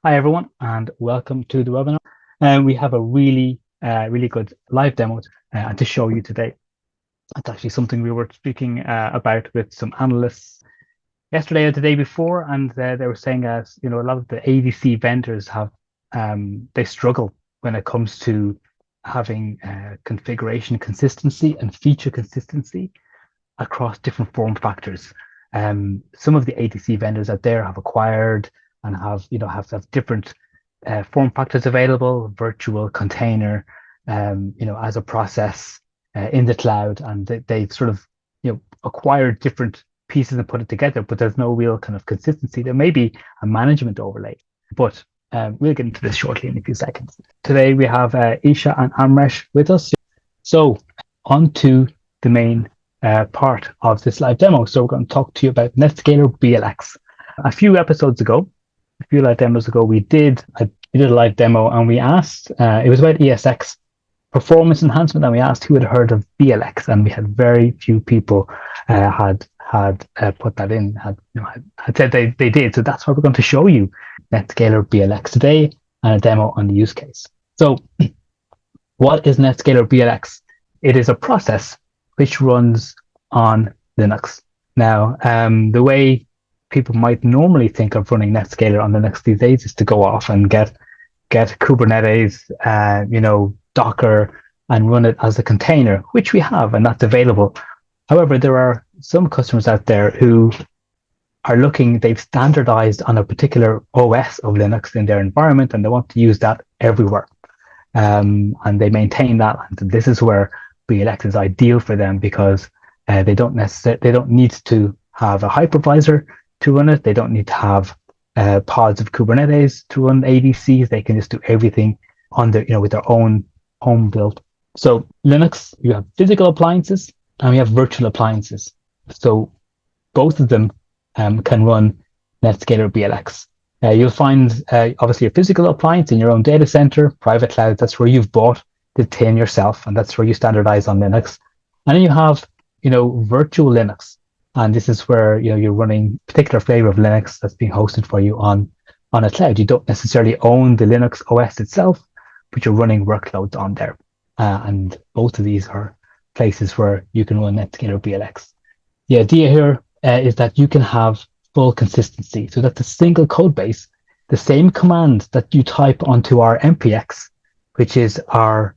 Hi everyone, and welcome to the webinar. And we have a really good live demo to show you today. It's actually something we were speaking about with some analysts yesterday or the day before, and they were saying, as a lot of the ADC vendors have they struggle when it comes to having configuration consistency and feature consistency across different form factors. Some of the ADC vendors out there have acquired and have different form factors available, virtual container, as a process in the cloud, and they sort of acquired different pieces and put it together, but there's no real kind of consistency. There may be a management overlay, but we'll get into this shortly in a few seconds. Today we have Isha and Amresh with us. So on to the main part of this live demo. So we're going to talk to you about NetScaler BLX. A few live demos ago, we did a live demo, and we asked, it was about ESX performance enhancement, and we asked who had heard of BLX, and we had very few people had put that in, had said they did. So that's why we're going to show you NetScaler BLX today and a demo on the use case. So what is NetScaler BLX? It is a process which runs on Linux. Now, the way people might normally think of running NetScaler on Linux these days is to go off and get Kubernetes, Docker, and run it as a container, which we have, and that's available. However, there are some customers out there who are they've standardized on a particular OS of Linux in their environment, and they want to use that everywhere. And they maintain that. And this is where BLX is ideal for them, because they don't need to have a hypervisor to run it. They don't need to have pods of Kubernetes to run ADCs. They can just do everything on with their own home build. So Linux, you have physical appliances and we have virtual appliances. So both of them can run NetScaler BLX. You'll find obviously a physical appliance in your own data center, private cloud. That's where you've bought the tin yourself, and that's where you standardize on Linux. And then you have virtual Linux, and this is where you're running a particular flavor of Linux that's being hosted for you on a cloud. You don't necessarily own the Linux OS itself, but you're running workloads on there. And both of these are places where you can run NetScaler BLX. The idea here is that you can have full consistency. So that's a single code base, the same command that you type onto our MPX, which is our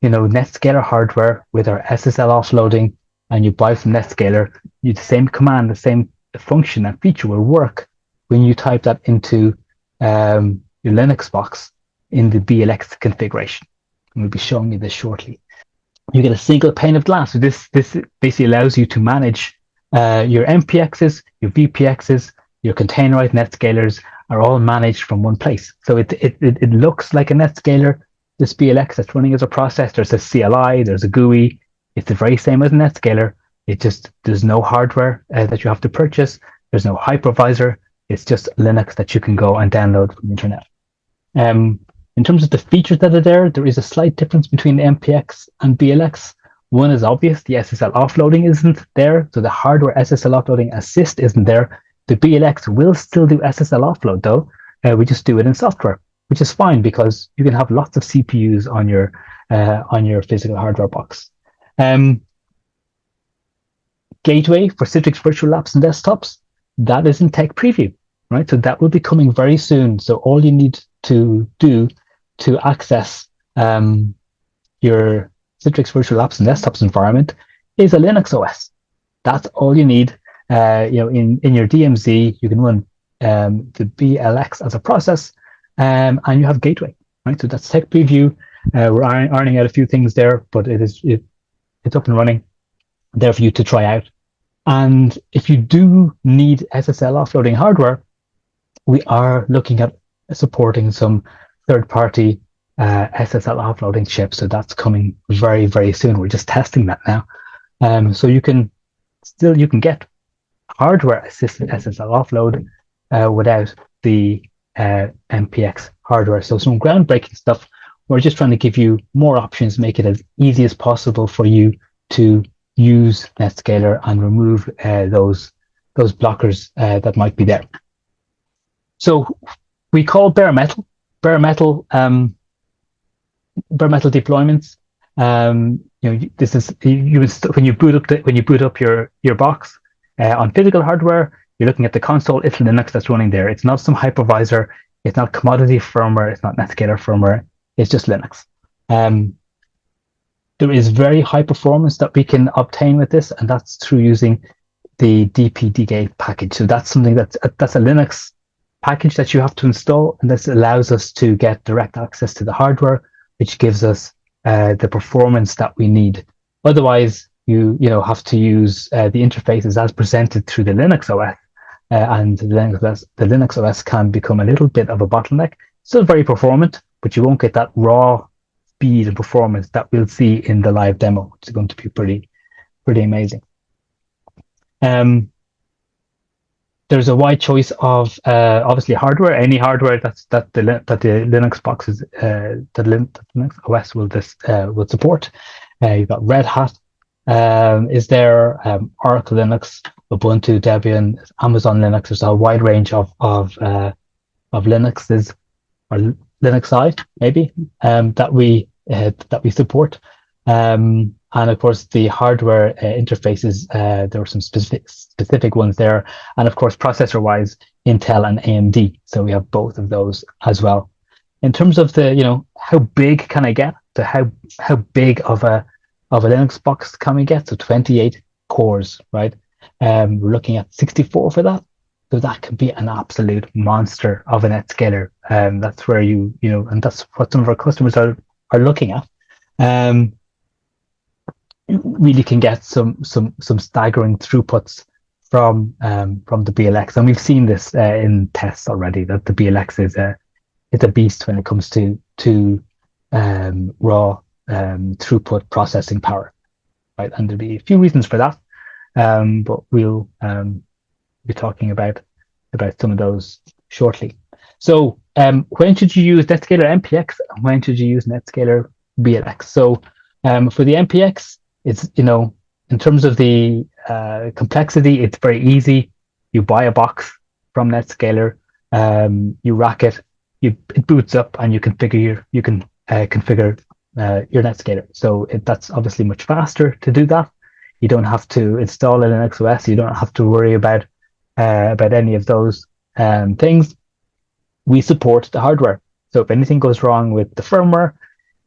NetScaler hardware with our SSL offloading, and you buy from NetScaler, the same command, the same function and feature will work when you type that into your Linux box in the BLX configuration. And we'll be showing you this shortly. You get a single pane of glass. So this basically allows you to manage your MPXs, your VPXs, your containerized NetScalers are all managed from one place. So it looks like a NetScaler, this BLX that's running as a process. There's a CLI, there's a GUI. It's the very same as NetScaler. There's no hardware that you have to purchase. There's no hypervisor. It's just Linux that you can go and download from the internet. In terms of the features that are there is a slight difference between the MPX and BLX. One is obvious, the SSL offloading isn't there, so the hardware SSL offloading assist isn't there. The BLX will still do SSL offload though. We just do it in software, which is fine because you can have lots of CPUs on your physical hardware box. Gateway for Citrix virtual apps and desktops, that is in tech preview, right? So that will be coming very soon. So all you need to do to access your Citrix virtual apps and desktops environment is a Linux OS. That's all you need. In your DMZ, you can run the BLX as a process, and you have Gateway, right? So that's tech preview. We're ironing out a few things there, but it's up and running there for you to try out. And if you do need SSL offloading hardware, we are looking at supporting some third-party SSL offloading chips. So that's coming very, very soon. We're just testing that now. So you can get hardware-assisted SSL offload without the MPX hardware. So some groundbreaking stuff. We're just trying to give you more options, make it as easy as possible for you to use NetScaler and remove those blockers that might be there. So we call bare metal deployments. This is when you boot up your box on physical hardware. You're looking at the console. It's Linux that's running there. It's not some hypervisor. It's not commodity firmware. It's not NetScaler firmware. It's just Linux. There is very high performance that we can obtain with this, and that's through using the DPDK package. So that's something that's a Linux package that you have to install, and this allows us to get direct access to the hardware, which gives us the performance that we need. Otherwise, you have to use the interfaces as presented through the Linux OS, and the Linux OS can become a little bit of a bottleneck. Still very performant, but you won't get that raw speed and performance that we'll see in the live demo, which is going to be pretty amazing. There's a wide choice of obviously hardware. Any hardware that the Linux boxes that Linux OS will support. You've got Red Hat. Is there Oracle Linux, Ubuntu, Debian, Amazon Linux? There's a wide range of Linuxes or Linux side maybe that we support. And of course, the hardware interfaces, there were some specific ones there. And of course, processor-wise, Intel and AMD. So we have both of those as well. In terms of the, how big can I get? So how big of a Linux box can we get? So 28 cores, right? We're looking at 64 for that. So that can be an absolute monster of a NetScaler. That's where and that's what some of our customers are looking at. Really can get some staggering throughputs from the BLX, and we've seen this in tests already that the BLX is a beast when it comes to raw throughput processing power, right? And there'll be a few reasons for that, but we'll be talking about some of those shortly. So when should you use NetScaler MPX and when should you use NetScaler BLX? So for the MPX, it's, in terms of the complexity, it's very easy. You buy a box from NetScaler, you rack it, it boots up, and you can configure your NetScaler. So that's obviously much faster to do that. You don't have to install a Linux OS. You don't have to worry about any of those things. We support the hardware. So if anything goes wrong with the firmware,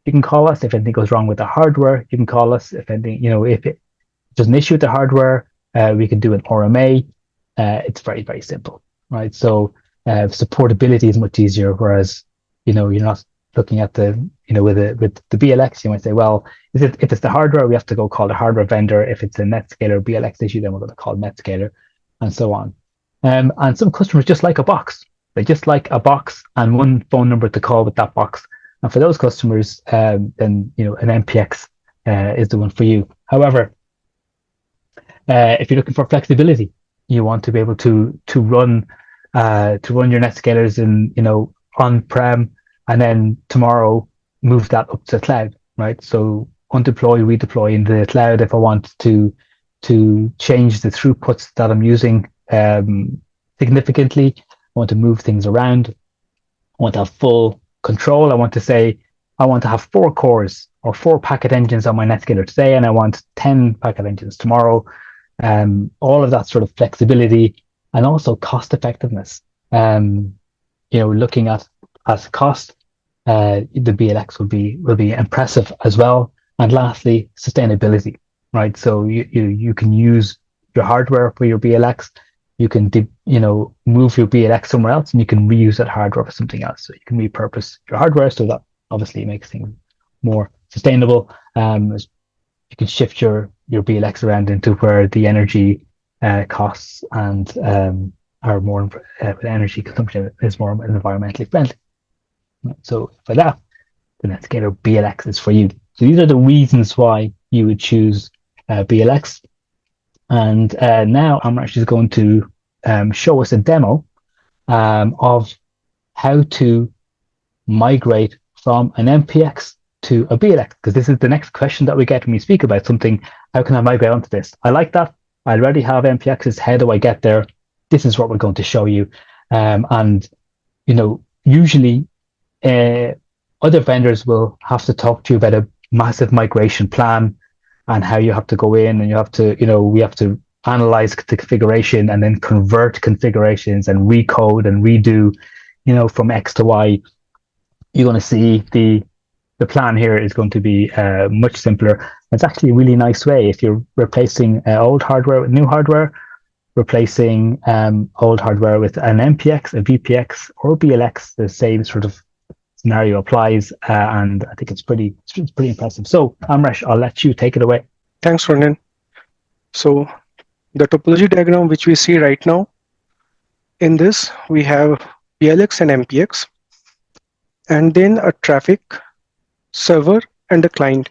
you can call us. If anything goes wrong with the hardware, you can call us. If anything, if there's an issue with the hardware, we can do an RMA. It's very, very simple, right? So supportability is much easier. Whereas, you're not looking at with the BLX, you might say, well, if it's the hardware, we have to go call the hardware vendor. If it's a NetScaler BLX issue, then we're going to call NetScaler, and so on. And some customers just like a box. They just like a box and one phone number to call with that box. And for those customers, then an MPX is the one for you. However, if you're looking for flexibility, you want to be able to run your NetScalers in on-prem, and then tomorrow move that up to the cloud, right? So undeploy, redeploy in the cloud if I want to change the throughputs that I'm using significantly. I want to move things around. I want to have full control. I want to have 4 cores or 4 packet engines on my NetScaler today, and I want 10 packet engines tomorrow. All of that sort of flexibility and also cost effectiveness. Looking at cost, the BLX will be impressive as well. And lastly, sustainability, right? So you can use your hardware for your BLX. You can move your BLX somewhere else, and you can reuse that hardware for something else. So you can repurpose your hardware. So that obviously makes things more sustainable. You can shift your BLX around into where the energy costs and are more energy consumption is more environmentally friendly. So for that, the NetScaler BLX is for you. So these are the reasons why you would choose BLX. And now I'm actually going to show us a demo of how to migrate from an MPX to a BLX, because this is the next question that we get when we speak about something. How can I migrate onto this? I like that. I already have MPXs. How do I get there? This is what we're going to show you. And usually other vendors will have to talk to you about a massive migration plan and how you have to go in and you have to, we have to analyze the configuration and then convert configurations and recode and redo, from X to Y. You're going to see the plan here is going to be much simpler. It's actually a really nice way if you're replacing old hardware with new hardware, replacing old hardware with an MPX, a VPX, or BLX. The same sort of scenario applies, and I think it's pretty impressive. So, Amresh, I'll let you take it away. Thanks, Ronan. So, the topology diagram which we see right now, in this we have BLX and MPX, and then a traffic, server, and a client.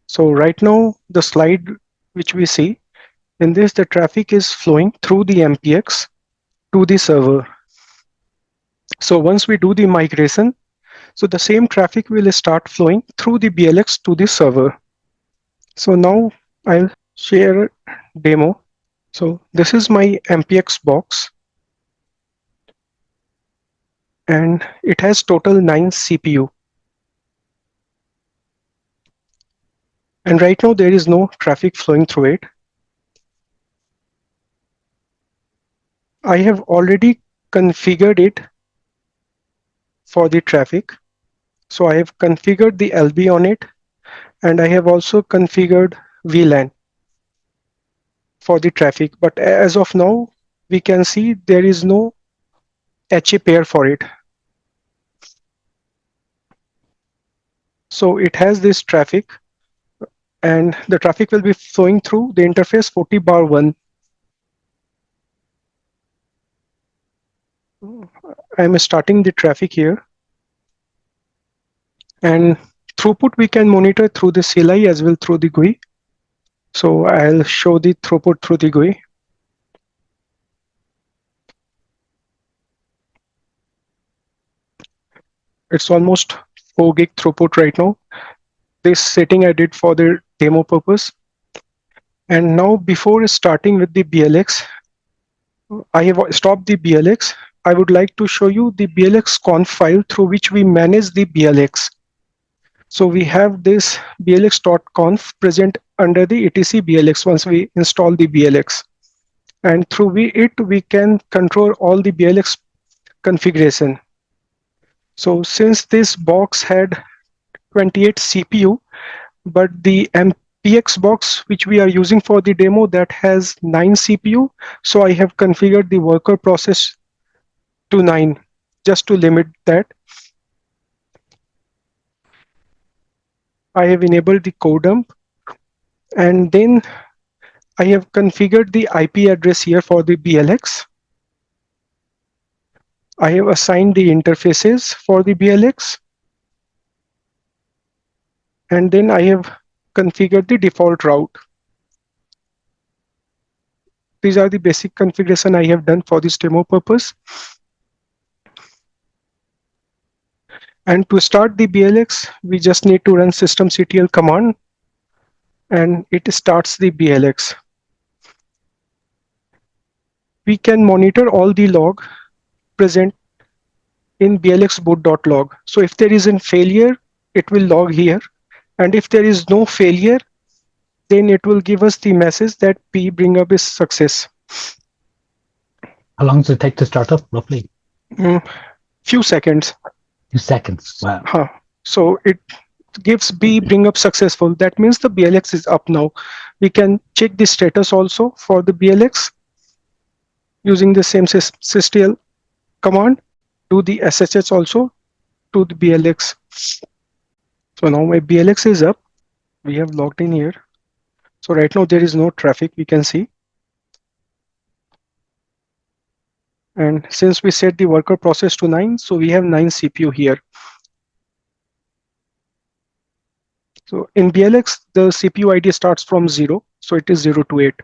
So right now, the slide which we see, in this the traffic is flowing through the MPX to the server. So once we do the migration, so the same traffic will start flowing through the BLX to the server. So now I'll share a demo. So this is my MPX box, and it has total 9 CPU. And right now there is no traffic flowing through it. I have already configured it for the traffic. So I have configured the LB on it, and I have also configured VLAN for the traffic. But as of now, we can see there is no HA pair for it. So it has this traffic, and the traffic will be flowing through the interface 40/1. I'm starting the traffic here. And throughput we can monitor through the CLI as well through the GUI. So I'll show the throughput through the GUI. It's almost 4 gig throughput right now. This setting I did for the demo purpose. And now before starting with the BLX, I have stopped the BLX. I would like to show you the BLX conf file through which we manage the BLX. So we have this blx.conf present under the etc BLX once we install the BLX. And through it, we can control all the BLX configuration. So since this box had 28 CPU, but the MPX box which we are using for the demo that has 9 CPU, so I have configured the worker process to 9 just to limit that. I have enabled the code dump, and then I have configured the IP address here for the BLX. I have assigned the interfaces for the BLX, and then I have configured the default route. These are the basic configuration I have done for this demo purpose. And to start the BLX, we just need to run systemctl command, and it starts the BLX. We can monitor all the log present in blxboot.log. So if there is a failure, it will log here. And if there is no failure, then it will give us the message that P bring up is success. How long does it take to start up, roughly? Few seconds. Few seconds. Wow. So it gives B bring up successful. That means the BLX is up now. We can check the status also for the BLX using the same systl command. Do the SSH also to the BLX. So now my BLX is up. We have logged in here. So right now there is no traffic we can see. And since we set the worker process to 9, so we have 9 CPU here. So in BLX, the CPU ID starts from 0. So it is 0 to 8.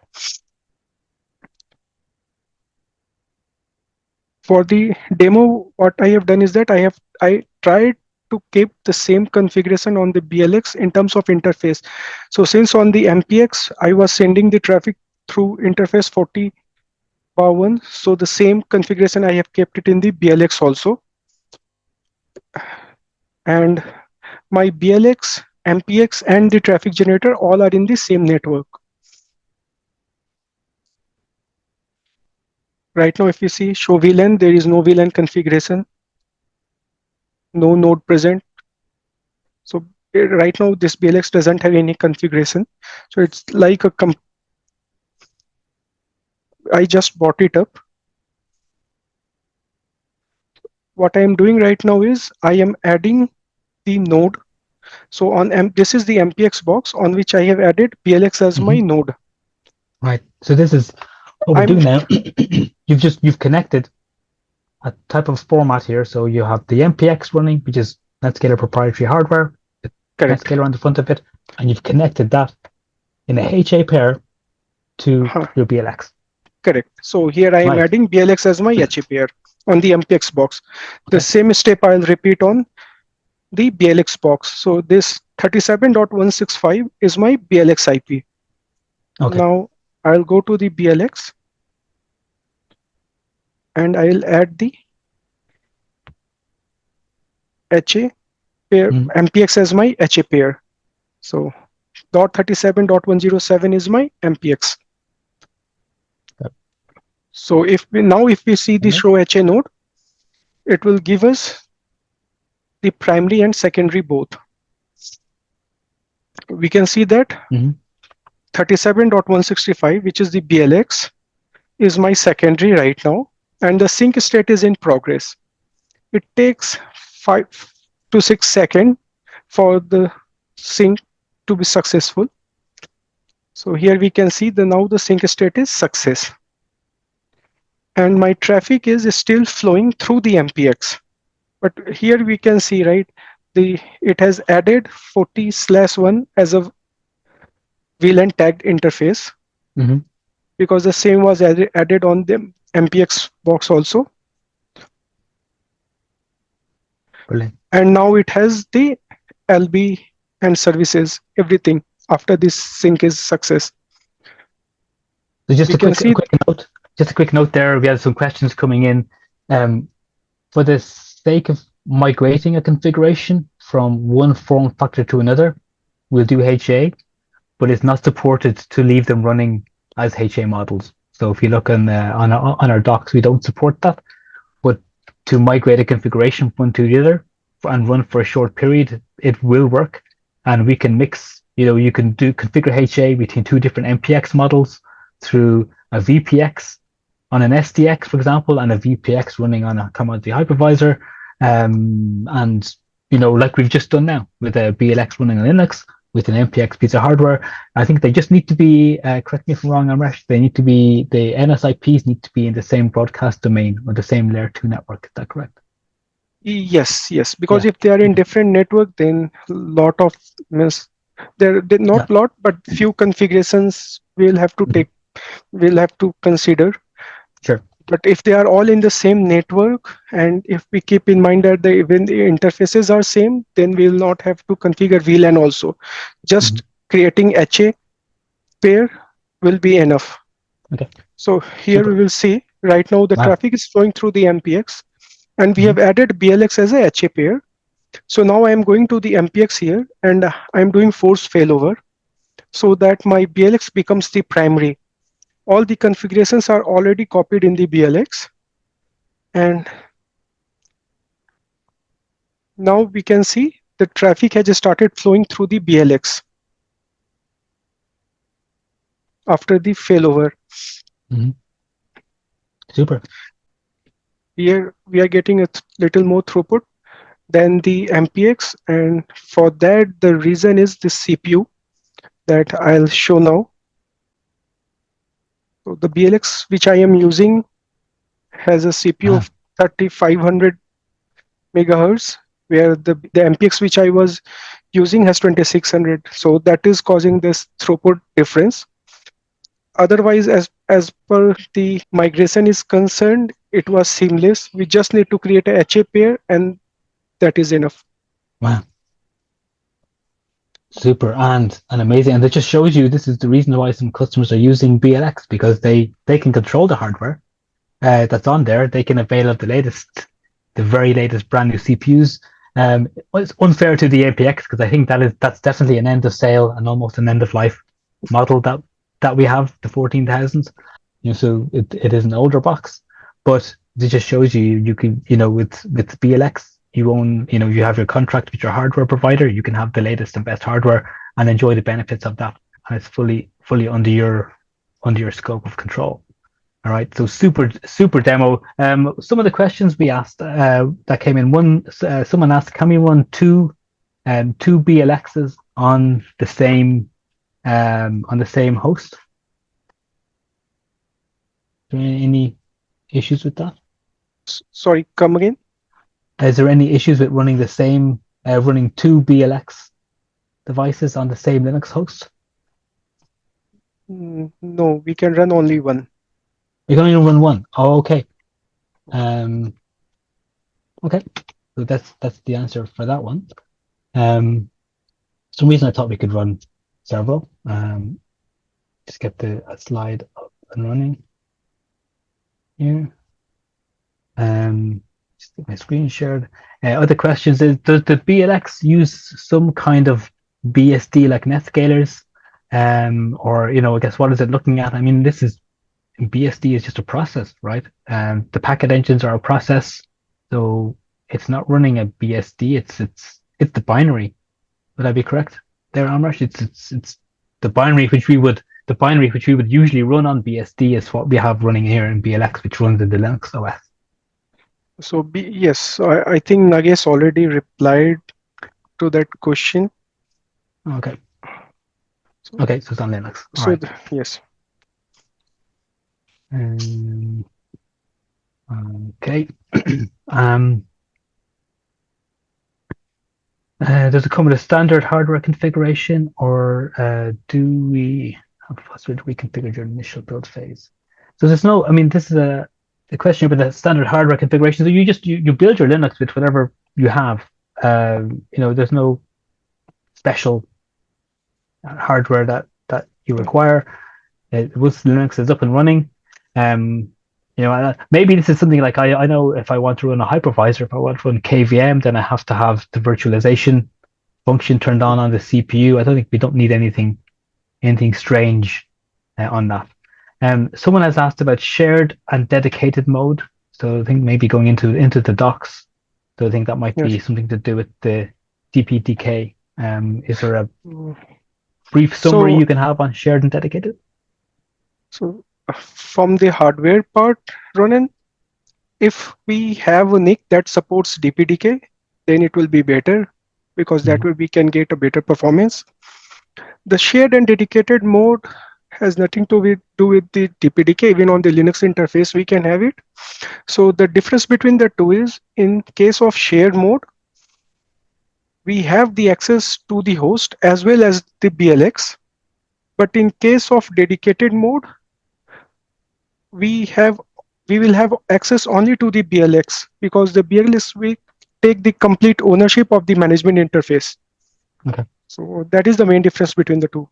For the demo, what I have done is that I tried to keep the same configuration on the BLX in terms of interface. So since on the MPX, I was sending the traffic through interface 40/1, so the same configuration I have kept it in the BLX also. and my BLX, MPX, and the traffic generator all are in the same network. Right now, if you see show VLAN, there is no VLAN configuration, no node present. So right now, this BLX doesn't have any configuration. So it's like I just bought it up. What I am doing right now is I am adding the node. So this is the MPX box on which I have added BLX as my node. Right. So this is what we're doing now. You've connected a type of format here. So you have the MPX running, which is NetScaler proprietary hardware, with NetScaler on the front of it, and you've connected that in a HA pair to your BLX. Correct. So here I am adding BLX as my HA pair on the MPX box. The same step I'll repeat on the BLX box. So this 37.165 is my BLX IP. Now I'll go to the BLX and I'll add the HA pair, MPX as my HA pair. So .37.107 is my MPX. So if we see the show HA node, it will give us the primary and secondary both. We can see that 37.165, which is the BLX, is my secondary right now, and the sync state is in progress. It takes 5 to 6 seconds for the sync to be successful. So here we can see now the sync state is success. And my traffic is still flowing through the MPX. But here we can see, right, it has added 40/1 as a VLAN tagged interface, because the same was added on the MPX box also. Brilliant. And now it has the LB and services, everything after this sync is success. So just a quick note there. We had some questions coming in. For the sake of migrating a configuration from one form factor to another, we'll do HA, but it's not supported to leave them running as HA models. So if you look on our docs, we don't support that. But to migrate a configuration from one to the other and run for a short period, it will work. And we can mix, you can configure HA between two different MPX models through a VPX on an SDX, for example, and a VPX running on a commodity hypervisor. And, like we've just done now with a BLX running on Linux with an MPX piece of hardware, I think they just need to be, correct me if I'm wrong, Amresh, the NSIPs need to be in the same broadcast domain or the same layer 2 network. Is that correct? Yes, because if they are in different network, then lot of they're not lot, but few configurations we'll have to consider. Sure. But if they are all in the same network, and if we keep in mind that even the interfaces are same, then we'll not have to configure VLAN also. Just creating HA pair will be enough. Okay. So here we will see right now the traffic is flowing through the MPX, and we have added BLX as a HA pair. So now I am going to the MPX here, and I'm doing force failover so that my BLX becomes the primary. All the configurations are already copied in the BLX. And now we can see the traffic has started flowing through the BLX after the failover. Super. Here we are getting a little more throughput than the MPX. And for that, the reason is the CPU that I'll show now. So the BLX which I am using has a CPU of 3500 megahertz, where the MPX which I was using has 2600. So that is causing this throughput difference. Otherwise, as per the migration is concerned, it was seamless. We just need to create a HA pair, and that is enough. Wow. Super and amazing. And that just shows you this is the reason why some customers are using BLX, because they can control the hardware that's on there. They can avail of the very latest brand new CPUs. It's unfair to the APX because I think that's definitely an end of sale and almost an end of life model that we have, the 14,000. So it is an older box, but it just shows you can, with BLX, you have your contract with your hardware provider. You can have the latest and best hardware and enjoy the benefits of that, and it's fully under your scope of control. All right, so super demo. Some of the questions we asked that came in. Someone asked, can we run two BLXs on the same host? Is there any issues with that? Sorry, come again. Is there any issues with running running two BLX devices on the same Linux host? No, we can run only one. You can only run one. Oh, okay. Okay, so that's the answer for that one. Some reason I thought we could run several. Just get a slide up and running here. Just get my screen shared. Other questions is, does the BLX use some kind of BSD like NetScalers? Or I guess what is it looking at? I mean, BSD is just a process, right? The packet engines are a process, so it's not running a BSD. It's the binary. Would I be correct there, Amrash? It's the binary which we would usually run on BSD is what we have running here in BLX, which runs in the Linux OS. So yes, I think Nagesh already replied to that question. Okay. Okay, so it's on Linux. All so right. Yes. Okay. Does it come with a standard hardware configuration, or do we have a possibility to reconfigure your initial build phase? So there's no. I mean, this is a question about the standard hardware configuration. So you build your Linux with whatever you have. There's no special hardware that you require. Once Linux is up and running, maybe this is something like I know if I want to run a hypervisor, if I want to run KVM, then I have to have the virtualization function turned on the CPU. I don't think we don't need anything strange on that. Someone has asked about shared and dedicated mode. So I think maybe going into the docs. So I think that might be something to do with the DPDK. Is there a brief summary you can have on shared and dedicated? So from the hardware part, Ronan, if we have a NIC that supports DPDK, then it will be better because that way we can get a better performance. The shared and dedicated mode has nothing to do with the DPDK. Even on the Linux interface, we can have it. So the difference between the two is, in case of shared mode, we have the access to the host as well as the BLX. But in case of dedicated mode, we will have access only to the BLX, because the BLX will take the complete ownership of the management interface. Okay. So that is the main difference between the two.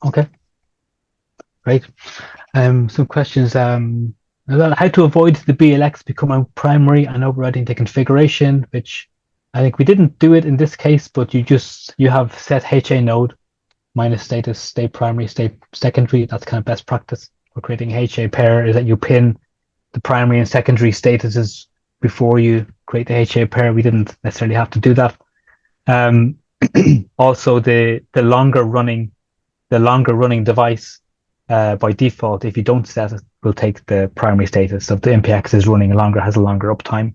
Okay. Great. Some questions. How to avoid the BLX becoming primary and overriding the configuration, which I think we didn't do it in this case, but you have set HA node minus status, state primary, state secondary. That's kind of best practice for creating HA pair, is that you pin the primary and secondary statuses before you create the HA pair. We didn't necessarily have to do that. Also, the longer running device by default, if you don't set it, will take the primary status. So if the MPX is running longer, has a longer uptime.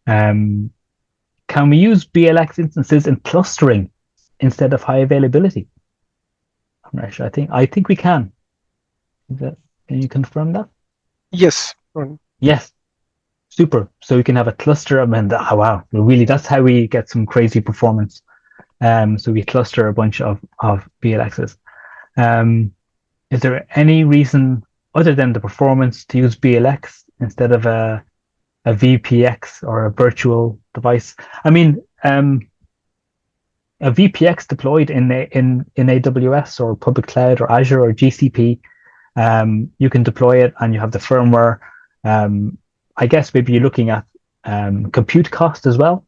Can we use BLX instances in clustering instead of high availability? I think we can. Can you confirm that? Yes. Yes. Super. So we can have a cluster of, and wow, really, that's how we get some crazy performance. So we cluster a bunch of BLXs. Is there any reason other than the performance to use BLX instead of a VPX or a virtual device? I mean, a VPX deployed in AWS or public cloud or Azure or GCP, you can deploy it and you have the firmware. I guess maybe you're looking at compute cost as well.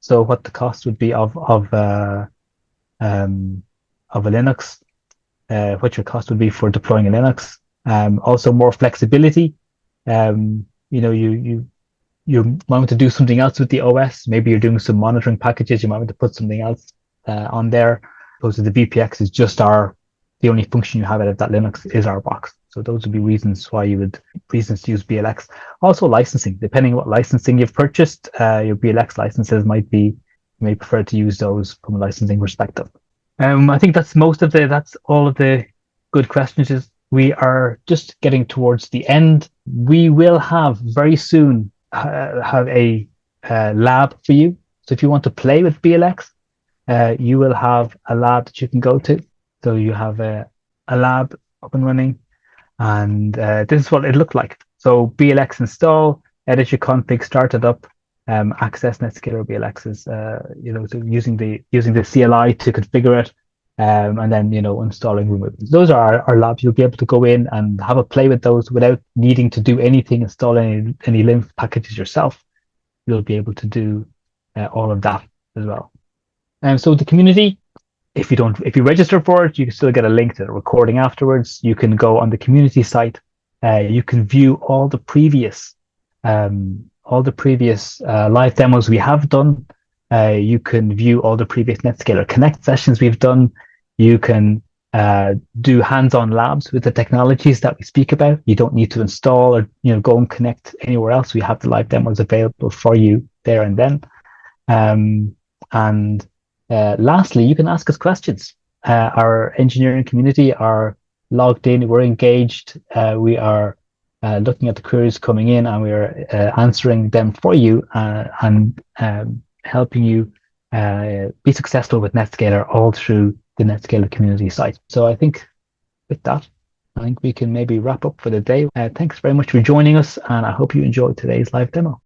So what the cost would be of a Linux, what your cost would be for deploying a Linux. Also more flexibility. You might want to do something else with the OS. Maybe you're doing some monitoring packages. You might want to put something else on there. Opposed to the VPX is just the only function you have out of that Linux is our box. So those would be reasons to use BLX. Also licensing, depending on what licensing you've purchased, your BLX licenses you may prefer to use those from a licensing perspective. I think that's all of the good questions. We are just getting towards the end. We will have very soon have a lab for you. So if you want to play with BLX, you will have a lab that you can go to. So you have a lab up and running, and this is what it looked like. So BLX install, edit your config, start it up, access NetScaler BLX's, so using the CLI to configure it, and then installing removals. Those are our labs. You'll be able to go in and have a play with those without needing to do anything, install any Linux packages yourself. You'll be able to do all of that as well. And so the community, if you register for it, you can still get a link to the recording afterwards. You can go on the community site. You can view all the previous live demos we have done. You can view all the previous NetScaler Connect sessions we've done. You can do hands-on labs with the technologies that we speak about. You don't need to install or go and connect anywhere else. We have the live demos available for you there and then. And lastly, you can ask us questions. Our engineering community are logged in. We're engaged. We are looking at the queries coming in, and we are answering them for you and helping you be successful with NetScaler all through the NetScaler community site. So I think with that, we can maybe wrap up for the day. Thanks very much for joining us, and I hope you enjoyed today's live demo.